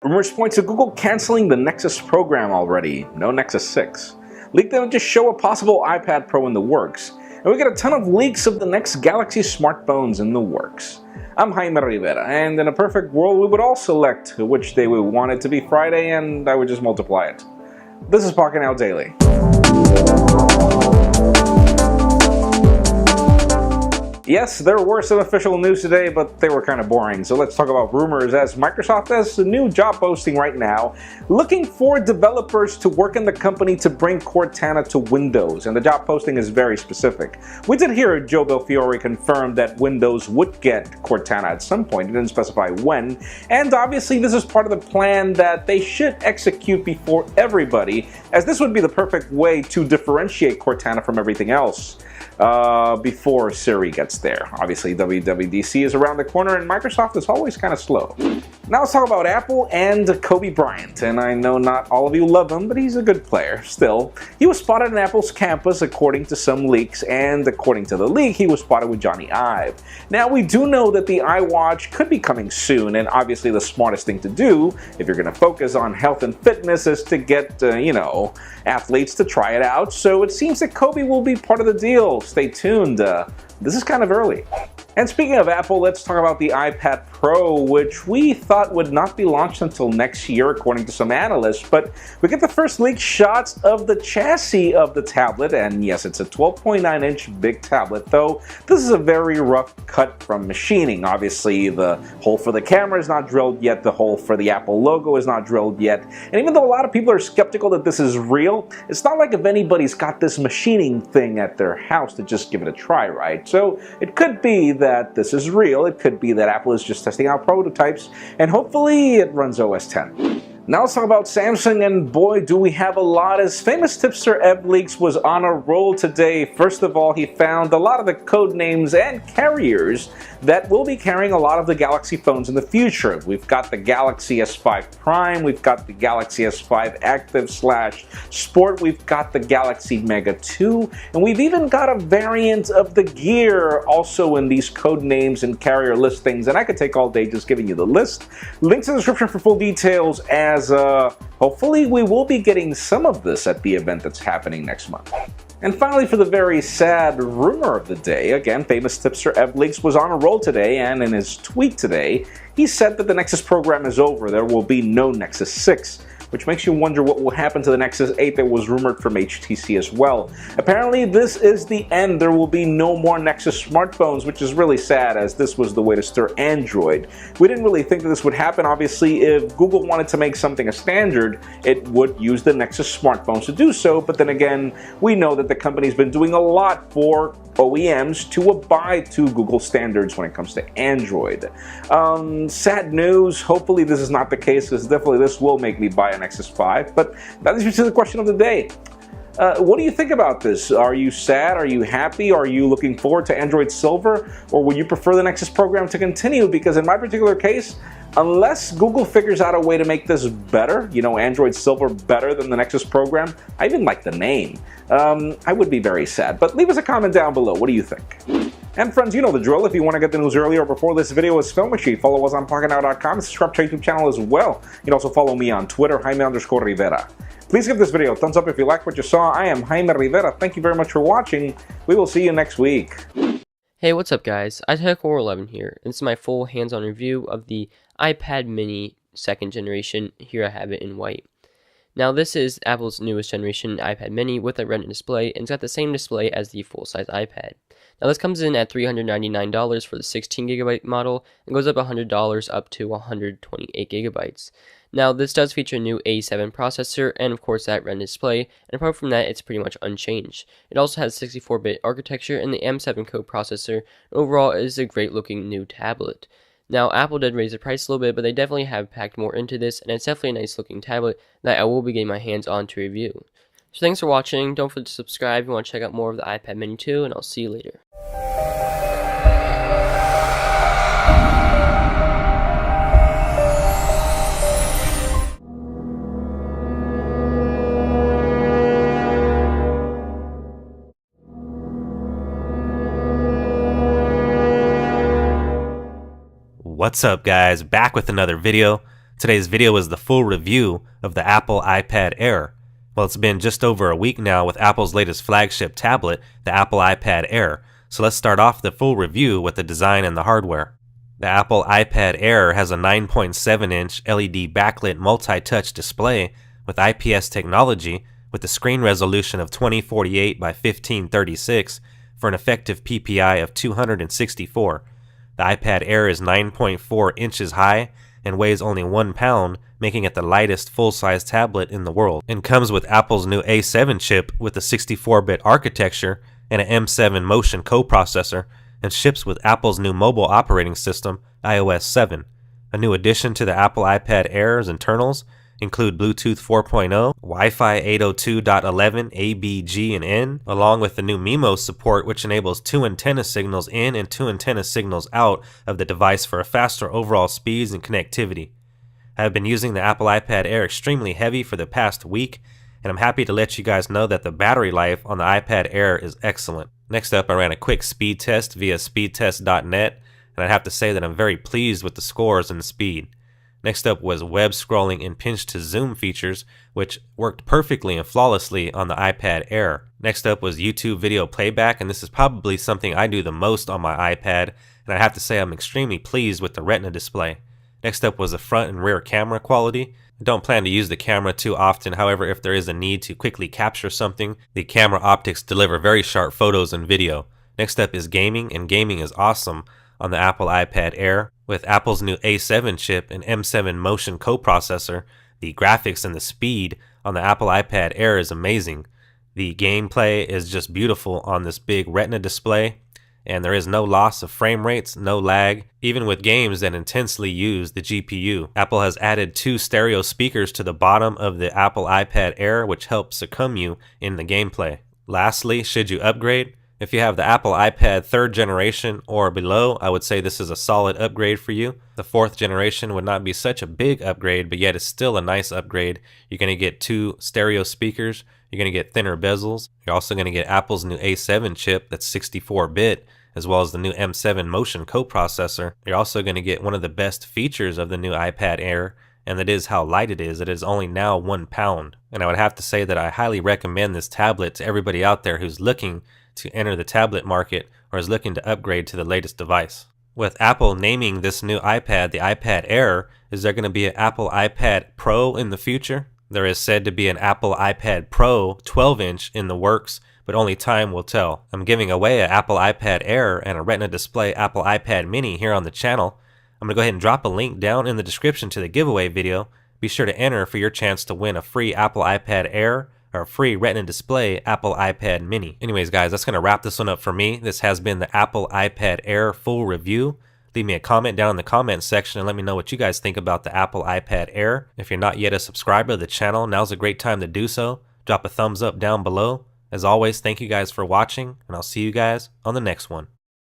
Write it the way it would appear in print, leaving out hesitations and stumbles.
Rumors point to Google canceling the Nexus program already. No Nexus 6. Leaked images show a possible iPad Pro in the works. And we get a ton of leaks of the next Galaxy smartphones in the works. I'm Jaime Rivera, and in a perfect world we would all select which day we want it to be Friday, and I would just multiply it. This is Pocket Now Daily. Yes, there were some official news today, but they were kind of boring, so let's talk about rumors, as Microsoft has a new job posting right now looking for developers to work in the company to bring Cortana to Windows, and the job posting is very specific. We did hear Joe Belfiore confirm that Windows would get Cortana at some point. It didn't specify when, and obviously this is part of the plan that they should execute before everybody, as this would be the perfect way to differentiate Cortana from everything else. Before Siri gets there. Obviously, WWDC is around the corner, and Microsoft is always kind of slow. Now let's talk about Apple and Kobe Bryant. And I know not all of you love him, but he's a good player. Still, he was spotted in Apple's campus according to some leaks, and according to the leak, he was spotted with Johnny Ive. Now, we do know that the iWatch could be coming soon, and obviously the smartest thing to do, if you're going to focus on health and fitness, is to get, athletes to try it out. So it seems that Kobe will be part of the deal. Stay tuned. This is kind of early. And speaking of Apple, let's talk about the iPad Pro, which we thought would not be launched until next year, according to some analysts. But we get the first leaked shots of the chassis of the tablet, and yes, it's a 12.9-inch big tablet, though this is a very rough cut from machining. Obviously, the hole for the camera is not drilled yet, the hole for the Apple logo is not drilled yet, and even though a lot of people are skeptical that this is real, it's not like if anybody's got this machining thing at their house to just give it a try, right? So it could be that this is real. It could be that Apple is just testing out prototypes, and hopefully it runs OS X. Now let's talk about Samsung, and boy do we have a lot, as famous tipster Eb Leaks was on a roll today. First of all, he found a lot of the code names and carriers that will be carrying a lot of the Galaxy phones in the future. We've got the Galaxy S5 Prime, we've got the Galaxy S5 Active/Sport, we've got the Galaxy Mega 2, and we've even got a variant of the Gear also in these code names and carrier listings, and I could take all day just giving you the list. Links in the description for full details, as hopefully we will be getting some of this at the event that's happening next month. And finally, for the very sad rumor of the day, again, famous tipster Eb Leaks was on a roll today, and in his tweet today, he said that the Nexus program is over. There will be no Nexus 6. Which makes you wonder what will happen to the Nexus 8 that was rumored from HTC as well. Apparently, this is the end. There will be no more Nexus smartphones, which is really sad, as this was the way to stir Android. We didn't really think that this would happen. Obviously, if Google wanted to make something a standard, it would use the Nexus smartphones to do so, but then again, we know that the company's been doing a lot for OEMs to abide to Google standards when it comes to Android. Sad news. Hopefully this is not the case, because definitely this will make me buy a Nexus 5. But that leads me to the question of the day. What do you think about this? Are you sad? Are you happy? Are you looking forward to Android Silver? Or would you prefer the Nexus program to continue? Because in my particular case, unless Google figures out a way to make this better, Android Silver better than the Nexus program, I even like the name, I would be very sad. But leave us a comment down below. What do you think? And friends, you know the drill. If you want to get the news earlier before this video is filmed, make sure you follow us on PocketNow.com and subscribe to our YouTube channel as well. You can also follow me on Twitter, Jaime_Rivera. Please give this video a thumbs up if you like what you saw. I am Jaime Rivera. Thank you very much for watching. We will see you next week. Hey, what's up guys? iTech411 here, and this is my full hands-on review of the iPad mini 2nd generation. Here I have it in white. Now this is Apple's newest generation iPad mini with a Retina display, and it's got the same display as the full-size iPad. Now this comes in at $399 for the 16GB model, and goes up $100 up to 128GB. Now this does feature a new A7 processor, and of course that Retina display, and apart from that it's pretty much unchanged. It also has 64-bit architecture and the M7 code processor, and overall it is a great looking new tablet. Now, Apple did raise the price a little bit, but they definitely have packed more into this, and it's definitely a nice looking tablet that I will be getting my hands on to review. So thanks for watching. Don't forget to subscribe if you want to check out more of the iPad mini 2, and I'll see you later. What's up guys, back with another video. Today's video is the full review of the Apple iPad Air. Well, it's been just over a week now with Apple's latest flagship tablet, the Apple iPad Air, so let's start off the full review with the design and the hardware. The Apple iPad Air has a 9.7-inch LED backlit multi-touch display with IPS technology with a screen resolution of 2048 by 1536 for an effective PPI of 264. The iPad Air is 9.4 inches high and weighs only 1 pound, making it the lightest full-size tablet in the world, and comes with Apple's new A7 chip with a 64-bit architecture and an M7 Motion coprocessor, and ships with Apple's new mobile operating system, iOS 7. A new addition to the Apple iPad Air's internals include Bluetooth 4.0, Wi-Fi 802.11 A, B, G, and N, along with the new MIMO support, which enables 2 antenna signals in and 2 antenna signals out of the device for a faster overall speeds and connectivity. I have been using the Apple iPad Air extremely heavy for the past week, and I'm happy to let you guys know that the battery life on the iPad Air is excellent. Next up, I ran a quick speed test via speedtest.net, and I'd have to say that I'm very pleased with the scores and the speed. Next up was web scrolling and pinch to zoom features, which worked perfectly and flawlessly on the iPad Air. Next up was YouTube video playback, and this is probably something I do the most on my iPad, and I have to say I'm extremely pleased with the Retina display. Next up was the front and rear camera quality. I don't plan to use the camera too often, however, if there is a need to quickly capture something, the camera optics deliver very sharp photos and video. Next up is gaming, and gaming is awesome on the Apple iPad Air. With Apple's new A7 chip and M7 Motion coprocessor, the graphics and the speed on the Apple iPad Air is amazing. The gameplay is just beautiful on this big Retina display, and there is no loss of frame rates, no lag, even with games that intensely use the GPU. Apple has added 2 stereo speakers to the bottom of the Apple iPad Air, which helps second you in the gameplay. Lastly, should you upgrade? If you have the Apple iPad 3rd generation or below, I would say this is a solid upgrade for you. The 4th generation would not be such a big upgrade, but yet it's still a nice upgrade. You're going to get 2 stereo speakers, you're going to get thinner bezels, you're also going to get Apple's new A7 chip that's 64-bit, as well as the new M7 Motion coprocessor. You're also going to get one of the best features of the new iPad Air, and that is how light it is. It is only now 1 pound. And I would have to say that I highly recommend this tablet to everybody out there who's looking to enter the tablet market or is looking to upgrade to the latest device. With Apple naming this new iPad the iPad Air, is there going to be an Apple iPad Pro in the future? There is said to be an Apple iPad Pro 12-inch in the works, but only time will tell. I'm giving away an Apple iPad Air and a Retina display Apple iPad mini here on the channel. I'm going to go ahead and drop a link down in the description to the giveaway video. Be sure to enter for your chance to win a free Apple iPad Air or a free Retina display Apple iPad mini. Anyways guys, that's going to wrap this one up for me. This has been the Apple iPad Air full review. Leave me a comment down in the comment section and let me know what you guys think about the Apple iPad Air. If you're not yet a subscriber to the channel, now's a great time to do so. Drop a thumbs up down below. As always, thank you guys for watching, and I'll see you guys on the next one.